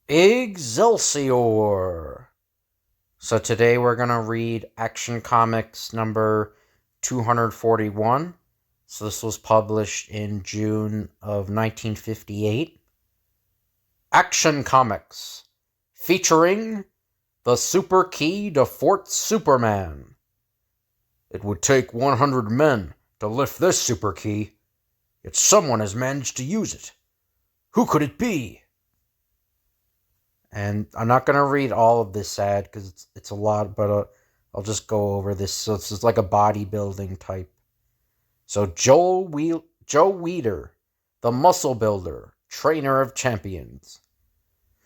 Excelsior! So today we're going to read Action Comics number 241. So this was published in June of 1958. Action Comics, featuring the Super Key to Fort Superman. It would take 100 men to lift this super key, yet someone has managed to use it. Who could it be? And I'm not going to read all of this ad because it's a lot, but I'll just go over this. So this is like a bodybuilding type. So Joe Weider, the muscle builder, trainer of champions.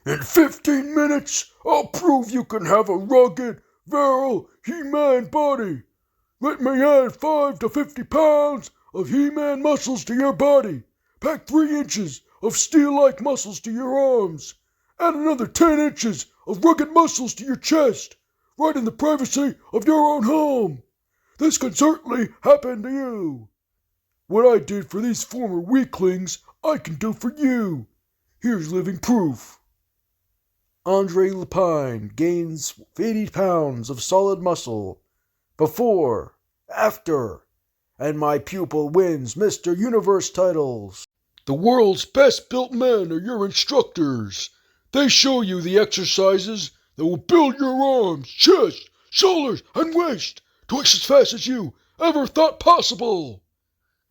In 15 minutes, I'll prove you can have a rugged, virile He-Man body. Let me add 5 to 50 pounds of He-Man muscles to your body. Pack 3 inches of steel-like muscles to your arms. Add another 10 inches of rugged muscles to your chest, right in the privacy of your own home. This can certainly happen to you. What I did for these former weaklings, I can do for you. Here's living proof. Andre Lepine gains 80 pounds of solid muscle. Before, after, and my pupil wins Mr. Universe titles. The world's best built men are your instructors. They show you the exercises that will build your arms, chest, shoulders, and waist twice as fast as you ever thought possible.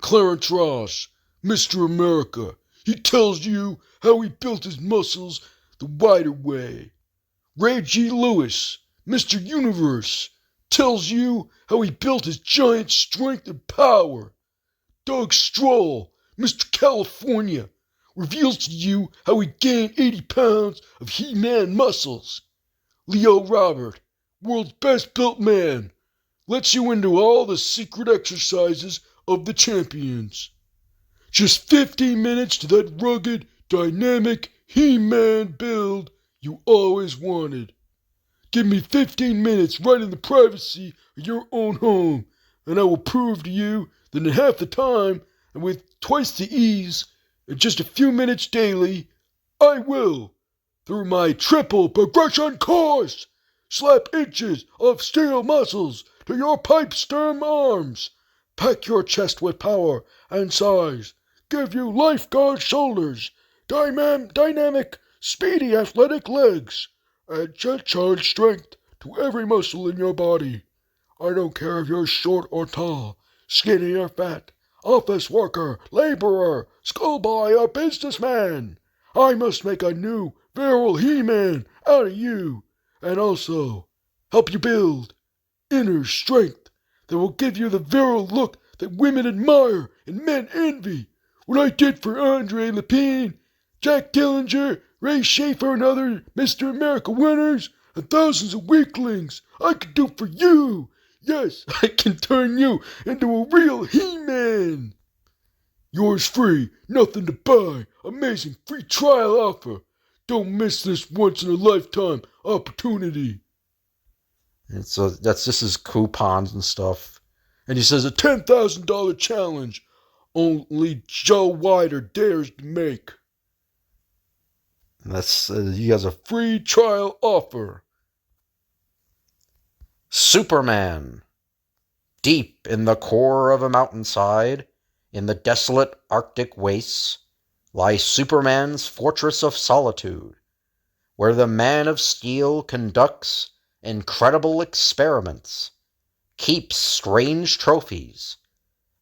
Clarence Ross, Mr. America, he tells you how he built his muscles the wider way. Ray G. Lewis, Mr. Universe, tells you how he built his giant strength and power. Doug Stroll, Mr. California, reveals to you how he gained 80 pounds of He-Man muscles. Leo Robert, world's best built man, lets you into all the secret exercises of the champions. Just 15 minutes to that rugged, dynamic He-Man build you always wanted. Give me 15 minutes right in the privacy of your own home, and I will prove to you that in half the time and with twice the ease, in just a few minutes daily, I will, through my triple progression course, slap inches of steel muscles to your pipe stem arms, pack your chest with power and size, give you lifeguard shoulders, dynamic, speedy athletic legs, and jet charge strength to every muscle in your body. I don't care if you're short or tall, skinny or fat, office worker, laborer, schoolboy, or businessman. I must make a new, virile He-Man out of you, and also help you build inner strength that will give you the virile look that women admire and men envy. What I did for Andre Lepine, Jack Dillinger, Ray Schaefer, and other Mr. America winners, and thousands of weaklings, I can do for you. Yes, I can turn you into a real He-Man. Yours free, nothing to buy, amazing free trial offer. Don't miss this once-in-a-lifetime opportunity. And so that's just his coupons and stuff. And he says a $10,000 challenge only Joe Weider dares to make. And that's he has a free trial offer. Superman. Deep in the core of a mountainside, in the desolate Arctic wastes, lies Superman's fortress of solitude, where the man of steel conducts incredible experiments, keeps strange trophies,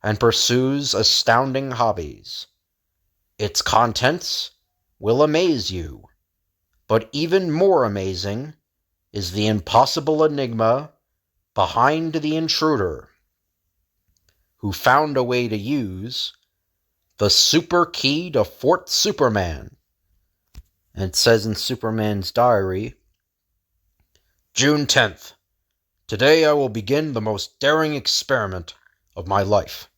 and pursues astounding hobbies. Its contents will amaze you, but even more amazing is the impossible enigma behind the intruder, who found a way to use the super key to Fort Superman. And it says in Superman's diary, June 10th. Today I will begin the most daring experiment of my life.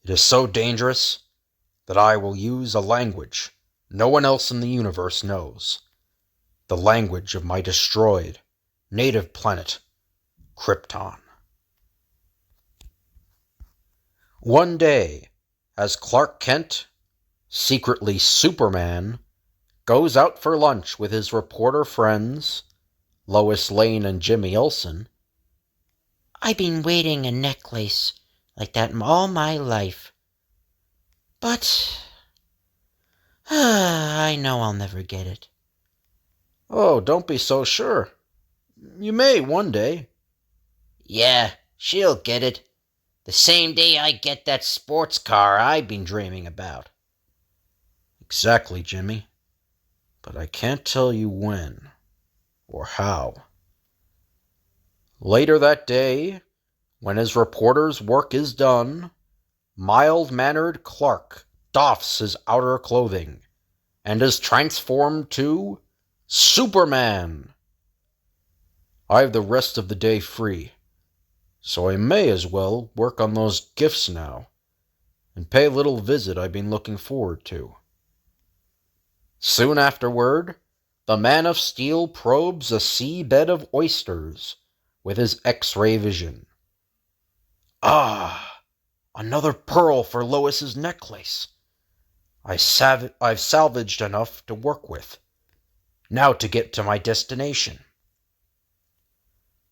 It is so dangerous that I will use a language no one else in the universe knows. The language of my destroyed native planet, Krypton. One day, as Clark Kent, secretly Superman, goes out for lunch with his reporter friends, Lois Lane and Jimmy Olsen. I've been waiting a necklace like that all my life. But I know I'll never get it. Oh, don't be so sure. You may one day. Yeah, she'll get it. The same day I get that sports car I've been dreaming about. Exactly, Jimmy. But I can't tell you when or how. Later that day, when his reporter's work is done, mild-mannered Clark doffs his outer clothing and is transformed to Superman. I have the rest of the day free, so I may as well work on those gifts now and pay a little visit I've been looking forward to. Soon afterward, the Man of Steel probes a seabed of oysters with his X-ray vision. Ah, another pearl for Lois's necklace. I've salvaged enough to work with. Now to get to my destination.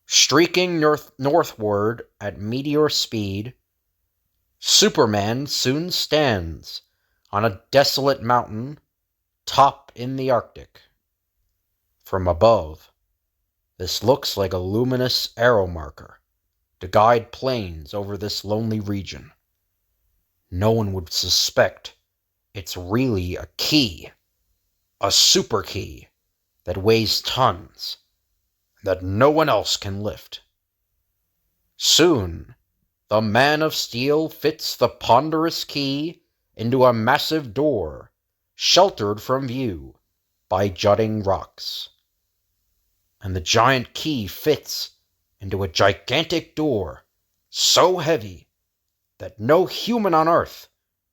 Streaking northward at meteor speed, Superman soon stands on a desolate mountain top in the Arctic. From above, this looks like a luminous arrow marker to guide planes over this lonely region. No one would suspect it's really a key, a super key that weighs tons, that no one else can lift. Soon, the Man of Steel fits the ponderous key into a massive door, sheltered from view by jutting rocks. And the giant key fits into a gigantic door so heavy that no human on Earth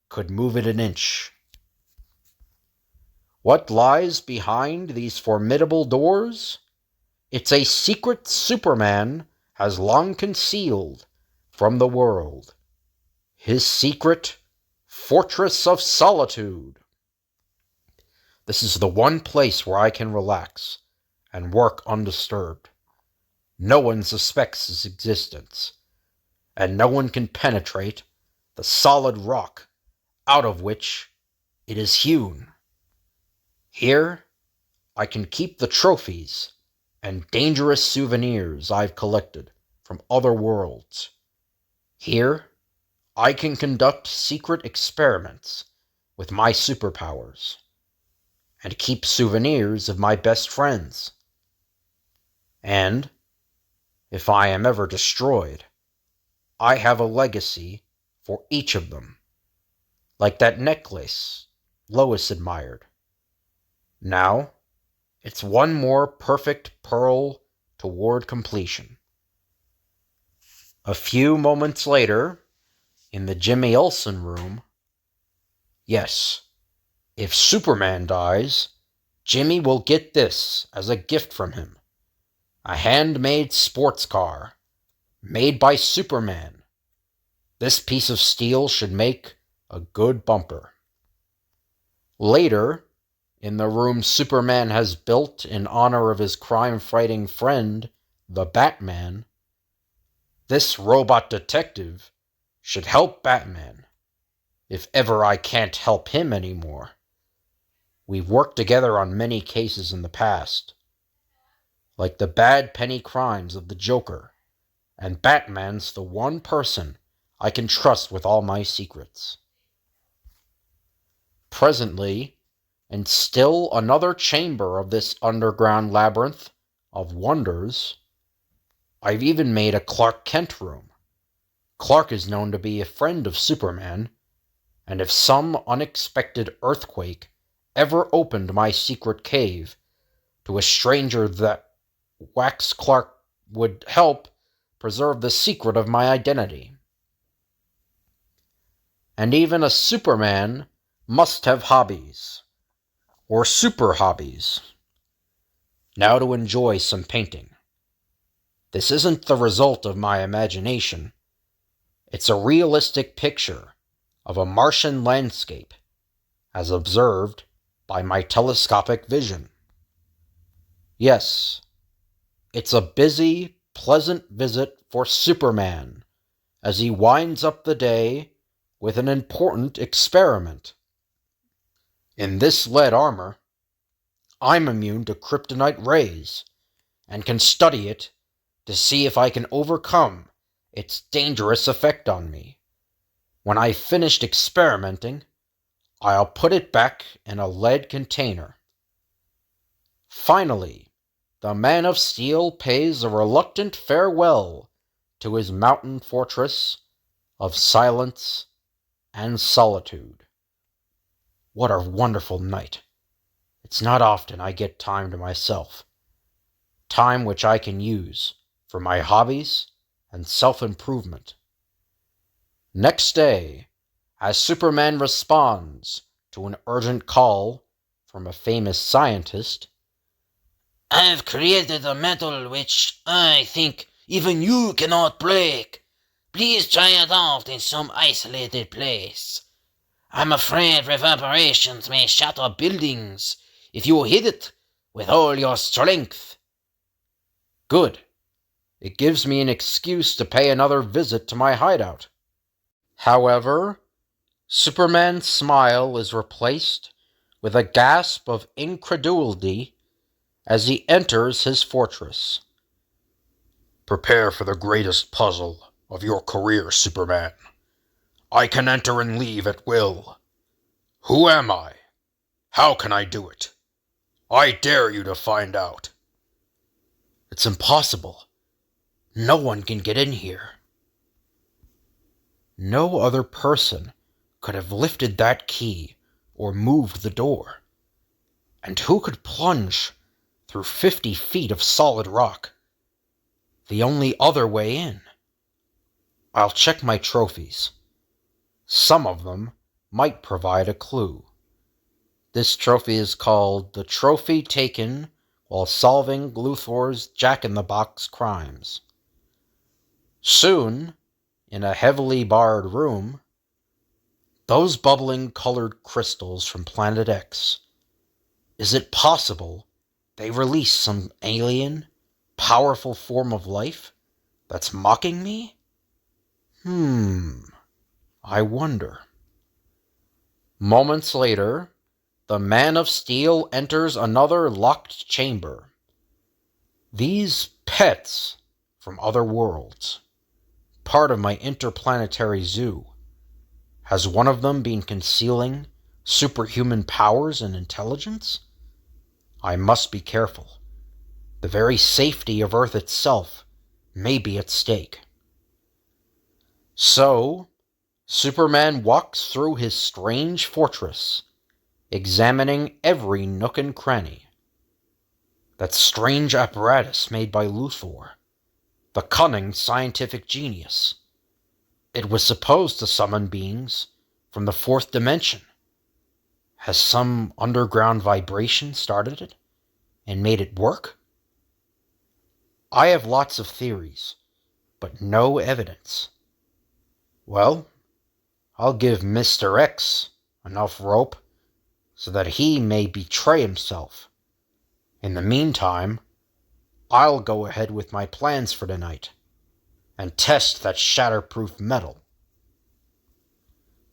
could move it an inch. What lies behind these formidable doors? It's a secret Superman has long concealed from the world. His secret Fortress of Solitude. This is the one place where I can relax and work undisturbed. No one suspects its existence, and no one can penetrate the solid rock out of which it is hewn. Here, I can keep the trophies and dangerous souvenirs I've collected from other worlds. Here, I can conduct secret experiments with my superpowers and keep souvenirs of my best friends. And, if I am ever destroyed, I have a legacy for each of them, like that necklace Lois admired. Now, it's one more perfect pearl toward completion. A few moments later, in the Jimmy Olsen room, yes, if Superman dies, Jimmy will get this as a gift from him. A handmade sports car, made by Superman. This piece of steel should make a good bumper. Later, in the room Superman has built in honor of his crime-fighting friend, the Batman, this robot detective should help Batman, if ever I can't help him anymore. We've worked together on many cases in the past, like the bad penny crimes of the Joker, and Batman's the one person I can trust with all my secrets. Presently, in still another chamber of this underground labyrinth of wonders, I've even made a Clark Kent room. Clark is known to be a friend of Superman, and if some unexpected earthquake ever opened my secret cave to a stranger, that Wax Clark would help preserve the secret of my identity. And even a Superman must have hobbies, or super hobbies. Now to enjoy some painting. This isn't the result of my imagination. It's a realistic picture of a Martian landscape, as observed by my telescopic vision. Yes, it's a busy, pleasant visit for Superman as he winds up the day with an important experiment. In this lead armor, I'm immune to kryptonite rays and can study it to see if I can overcome its dangerous effect on me. When I've finished experimenting, I'll put it back in a lead container. Finally, the Man of Steel pays a reluctant farewell to his mountain fortress of silence and solitude. What a wonderful night. It's not often I get time to myself, time which I can use for my hobbies and self-improvement. Next day, as Superman responds to an urgent call from a famous scientist, I've created a metal which I think even you cannot break. Please try it out in some isolated place. I'm afraid reverberations may shatter buildings if you hit it with all your strength. good. It gives me an excuse to pay another visit to my hideout. However, Superman's smile is replaced with a gasp of incredulity as he enters his fortress. Prepare for the greatest puzzle of your career, Superman. I can enter and leave at will. Who am I? How can I do it? I dare you to find out. It's impossible. No one can get in here. No other person could have lifted that key or moved the door. And who could plunge through 50 feet of solid rock? The only other way in. I'll check my trophies. Some of them might provide a clue. This trophy is called the Trophy Taken While Solving Luthor's Jack-in-the-Box Crimes. Soon, in a heavily barred room, those bubbling colored crystals from Planet X. Is it possible they release some alien, powerful form of life that's mocking me? I wonder. Moments later, the Man of Steel enters another locked chamber. These pets from other worlds, part of my interplanetary zoo. Has one of them been concealing superhuman powers and intelligence? I must be careful. The very safety of Earth itself may be at stake. So, Superman walks through his strange fortress, examining every nook and cranny. That strange apparatus made by Luthor, the cunning scientific genius. It was supposed to summon beings from the fourth dimension. Has some underground vibration started it and made it work? I have lots of theories, but no evidence. Well, I'll give Mr. X enough rope so that he may betray himself. In the meantime, I'll go ahead with my plans for tonight and test that shatterproof metal.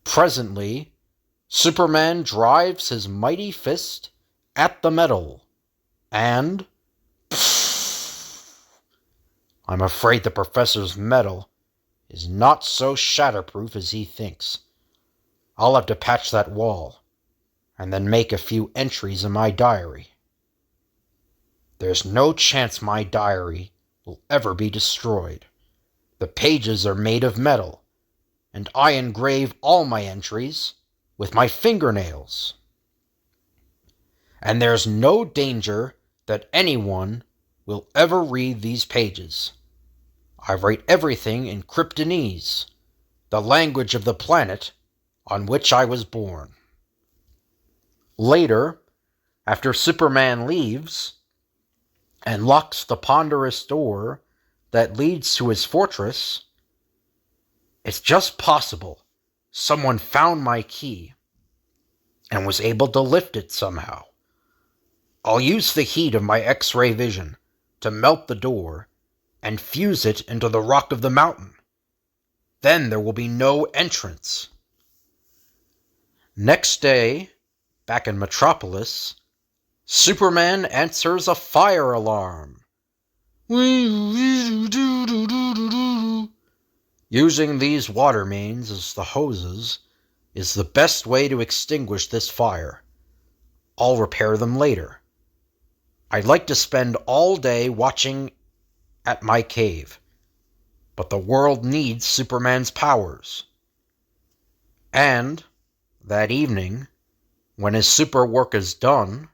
Presently, Superman drives his mighty fist at the metal, and I'm afraid the professor's metal is not so shatterproof as he thinks. I'll have to patch that wall, and then make a few entries in my diary. There's no chance my diary will ever be destroyed. The pages are made of metal, and I engrave all my entries with my fingernails. And there's no danger that anyone will ever read these pages. I write everything in Kryptonese, the language of the planet on which I was born. Later, after Superman leaves and locks the ponderous door that leads to his fortress, it's just possible someone found my key and was able to lift it somehow. I'll use the heat of my X-ray vision to melt the door and fuse it into the rock of the mountain. Then there will be no entrance. Next day, back in Metropolis, Superman answers a fire alarm. Using these water mains as the hoses is the best way to extinguish this fire. I'll repair them later. I'd like to spend all day watching at my cave, but the world needs Superman's powers. And that evening, when his super work is done,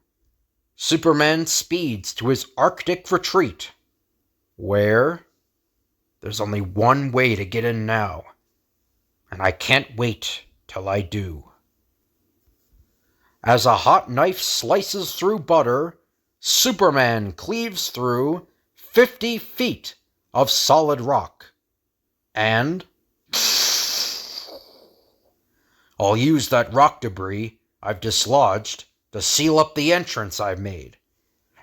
Superman speeds to his Arctic retreat, where there's only one way to get in now, and I can't wait till I do. As a hot knife slices through butter, Superman cleaves through 50 feet of solid rock. And I'll use that rock debris I've dislodged to seal up the entrance I've made,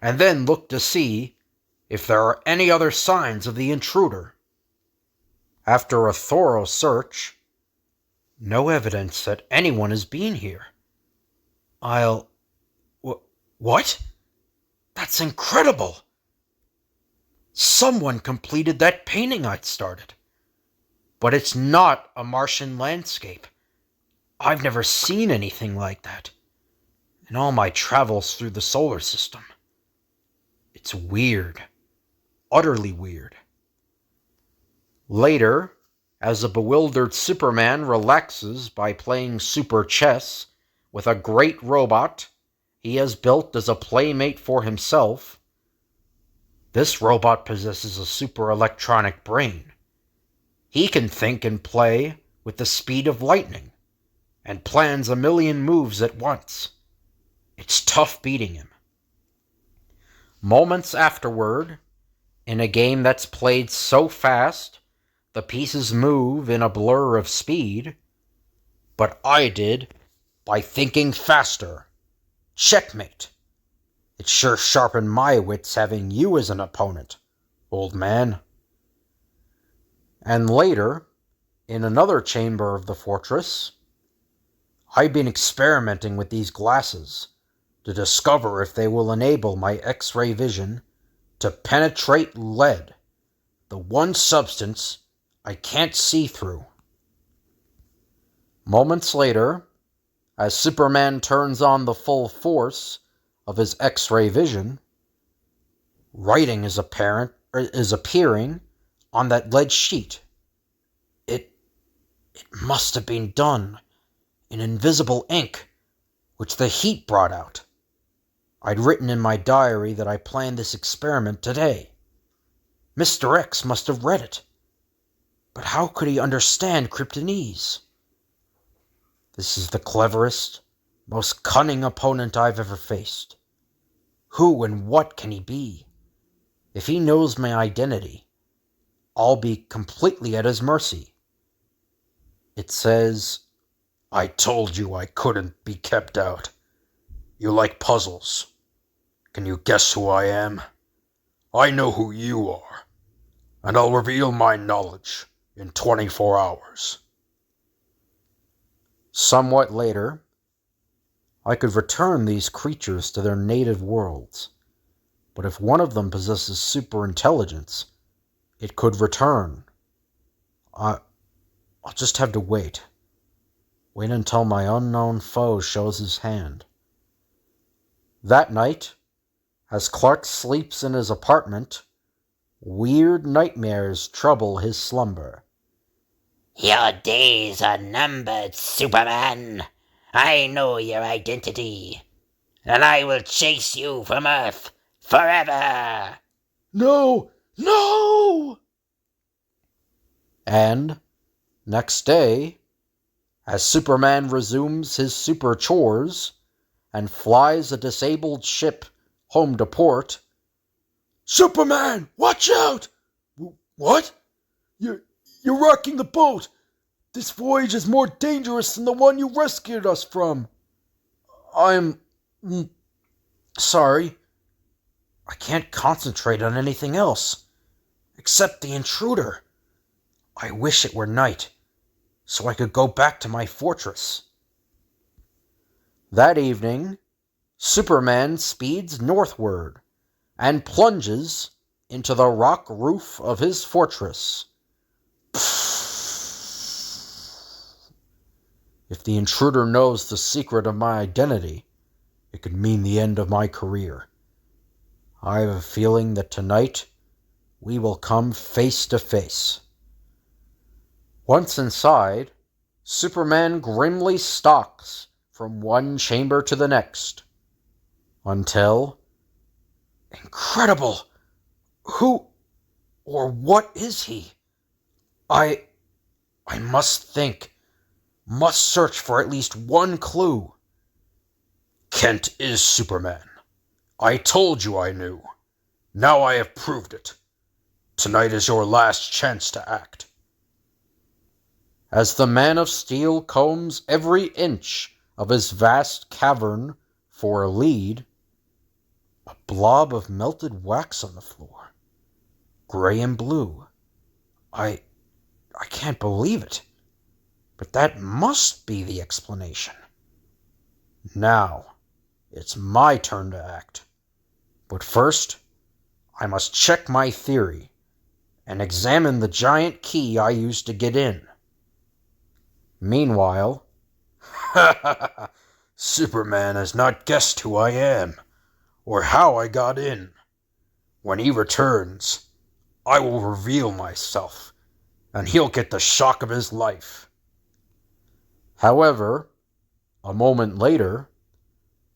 and then look to see if there are any other signs of the intruder. After a thorough search, no evidence that anyone has been here. What? That's incredible! Someone completed that painting I'd started. But it's not a Martian landscape. I've never seen anything like that in all my travels through the solar system. It's weird. Utterly weird. Later, as a bewildered Superman relaxes by playing super chess with a great robot he has built as a playmate for himself, this robot possesses a super electronic brain. He can think and play with the speed of lightning, and plans a million moves at once. It's tough beating him. Moments afterward, in a game that's played so fast, the pieces move in a blur of speed, but I did by thinking faster. Checkmate. It sure sharpened my wits having you as an opponent, old man. And later, in another chamber of the fortress, I've been experimenting with these glasses to discover if they will enable my X-ray vision to penetrate lead, the one substance I can't see through. Moments later, as Superman turns on the full force of his X-ray vision, writing is appearing on that lead sheet. It must have been done in invisible ink, which the heat brought out. I'd written in my diary that I planned this experiment today. Mr. X must have read it. But how could he understand Kryptonese? This is the cleverest, most cunning opponent I've ever faced. Who and what can he be? If he knows my identity, I'll be completely at his mercy. It says, "I told you I couldn't be kept out. You like puzzles. Can you guess who I am? I know who you are, and I'll reveal my knowledge in 24 hours. Somewhat later, I could return these creatures to their native worlds, but if one of them possesses super intelligence, it could return. I'll just have to wait. Wait until my unknown foe shows his hand. That night, as Clark sleeps in his apartment, weird nightmares trouble his slumber. Your days are numbered, Superman. I know your identity, and I will chase you from Earth forever. No! No! And next day, as Superman resumes his super chores and flies a disabled ship home to port, Superman, watch out! What? You're rocking the boat. This voyage is more dangerous than the one you rescued us from. I'm sorry. I can't concentrate on anything else, except the intruder. I wish it were night, so I could go back to my fortress. That evening, Superman speeds northward and plunges into the rock roof of his fortress. If the intruder knows the secret of my identity, it could mean the end of my career. I have a feeling that tonight we will come face to face. Once inside, Superman grimly stalks from one chamber to the next, until... Incredible! Who or what is he? I must think, must search for at least one clue. Kent is Superman. I told you I knew. Now I have proved it. Tonight is your last chance to act. As the Man of Steel combs every inch of his vast cavern for a lead, a blob of melted wax on the floor, gray and blue. I can't believe it, but that must be the explanation. Now, it's my turn to act. But first, I must check my theory and examine the giant key I used to get in. Meanwhile, Superman has not guessed who I am or how I got in. When he returns, I will reveal myself, and he'll get the shock of his life. However, a moment later,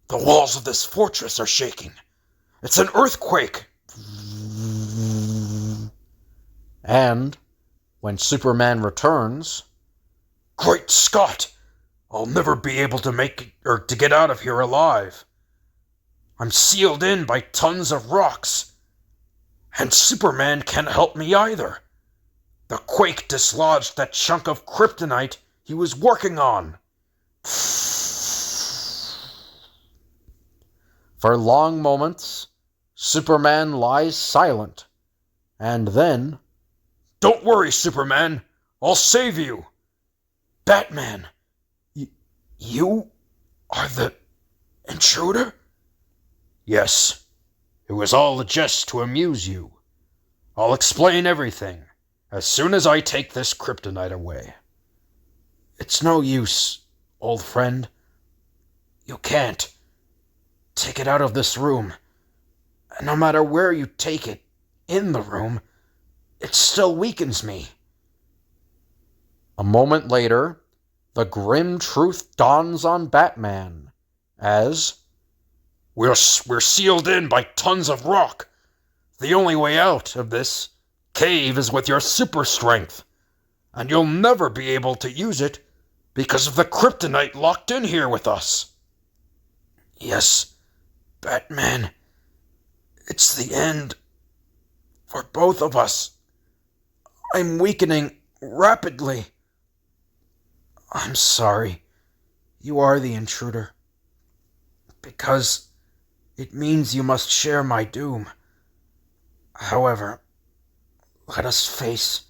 the walls of this fortress are shaking. It's an earthquake. And when Superman returns, great Scott! I'll never be able to to get out of here alive. I'm sealed in by tons of rocks, and Superman can't help me either. The quake dislodged that chunk of kryptonite he was working on. For long moments, Superman lies silent, and then, "Don't worry, Superman, I'll save you." "Batman, you are the intruder?" "Yes, it was all a jest to amuse you. I'll explain everything as soon as I take this kryptonite away." "It's no use, old friend. You can't. Take it out of this room. And no matter where you take it in the room, it still weakens me." A moment later, the grim truth dawns on Batman as... We're sealed in by tons of rock. The only way out of this cave is with your super strength, and you'll never be able to use it because of the kryptonite locked in here with us." "Yes, Batman, it's the end for both of us. I'm weakening rapidly." "I'm sorry. You are the intruder, because it means you must share my doom. However, let us face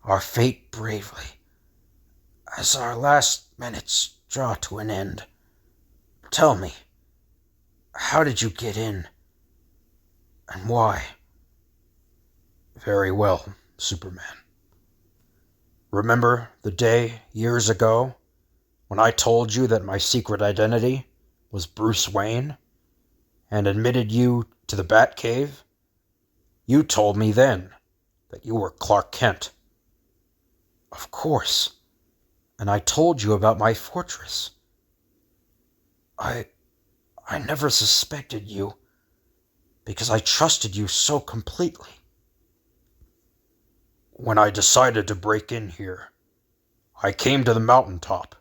our fate bravely, as our last minutes draw to an end. Tell me, how did you get in, and why?" "Very well, Superman. Remember the day years ago when I told you that my secret identity was Bruce Wayne and admitted you to the Batcave? You told me then that you were Clark Kent." "Of course. And I told you about my fortress. I never suspected you because I trusted you so completely." "When I decided to break in here, I came to the mountaintop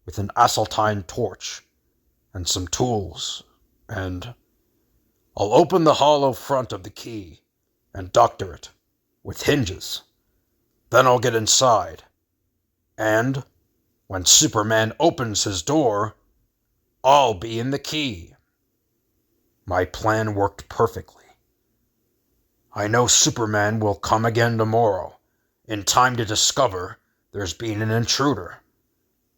with an acetylene torch and some tools, and I'll open the hollow front of the key and doctor it with hinges. Then I'll get inside, and when Superman opens his door, I'll be in the key. My plan worked perfectly. I know Superman will come again tomorrow, in time to discover there's been an intruder,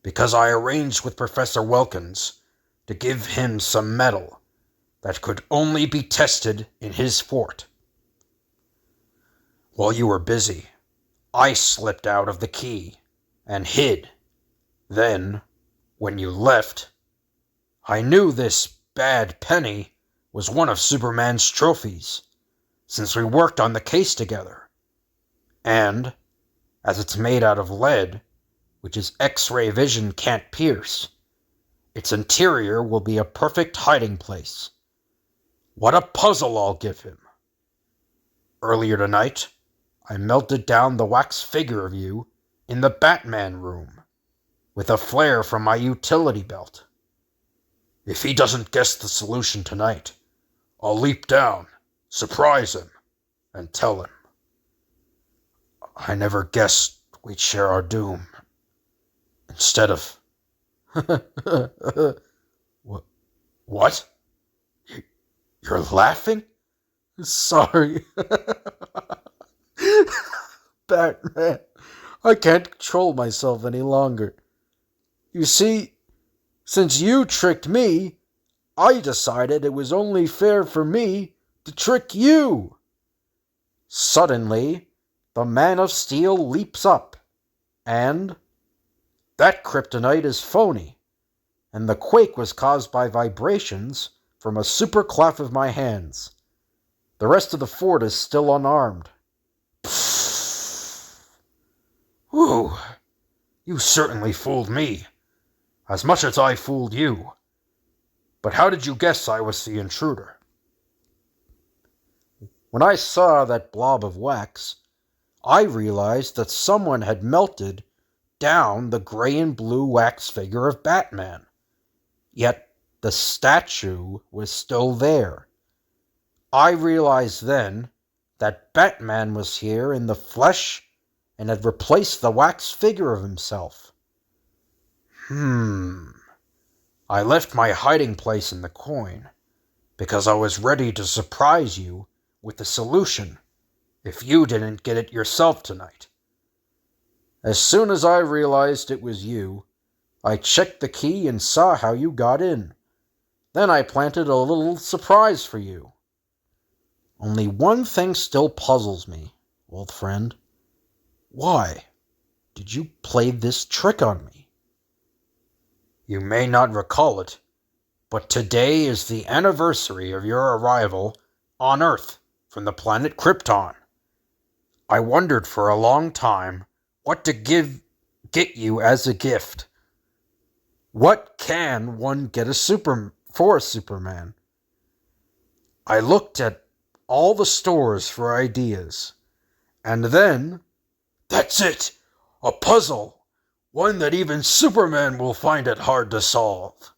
because I arranged with Professor Wilkins to give him some metal that could only be tested in his fort. While you were busy, I slipped out of the key and hid. Then, when you left, I knew this bad penny was one of Superman's trophies, since we worked on the case together. And, as it's made out of lead, which his X-ray vision can't pierce, its interior will be a perfect hiding place. What a puzzle I'll give him! Earlier tonight, I melted down the wax figure of you in the Batman room, with a flare from my utility belt. If he doesn't guess the solution tonight, I'll leap down, surprise him, and tell him. I never guessed we'd share our doom. Instead of... What? You're laughing? Sorry. Batman, I can't control myself any longer. You see, since you tricked me, I decided it was only fair for me to trick you. Suddenly, the Man of Steel leaps up, and that kryptonite is phony, and the quake was caused by vibrations from a super clap of my hands. The rest of the fort is still unarmed. Whew, you certainly fooled me, as much as I fooled you. But how did you guess I was the intruder? When I saw that blob of wax, I realized that someone had melted down the gray and blue wax figure of Batman. Yet the statue was still there. I realized then that Batman was here in the flesh and had replaced the wax figure of himself. I left my hiding place in the coin because I was ready to surprise you with the solution if you didn't get it yourself tonight. As soon as I realized it was you, I checked the key and saw how you got in. Then I planted a little surprise for you. Only one thing still puzzles me, old friend. Why did you play this trick on me? You may not recall it, but today is the anniversary of your arrival on Earth from the planet Krypton. I wondered for a long time what to get you as a gift. What can one get for a Superman? I looked at all the stores for ideas, and then, that's it, a puzzle, one that even Superman will find it hard to solve.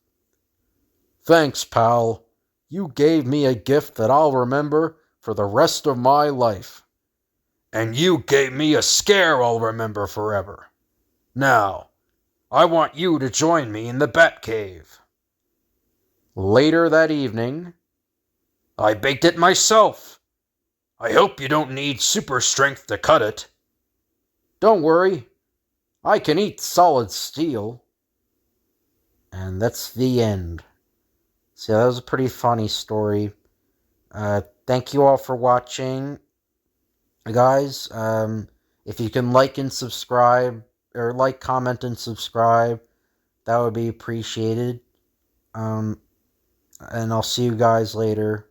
Thanks, pal. You gave me a gift that I'll remember for the rest of my life. And you gave me a scare I'll remember forever. Now, I want you to join me in the Batcave. Later that evening, I baked it myself. I hope you don't need super strength to cut it. Don't worry, I can eat solid steel. And that's the end. So that was a pretty funny story. Thank you all for watching. Guys, if you can like and subscribe, or like, comment, and subscribe, that would be appreciated. And I'll see you guys later.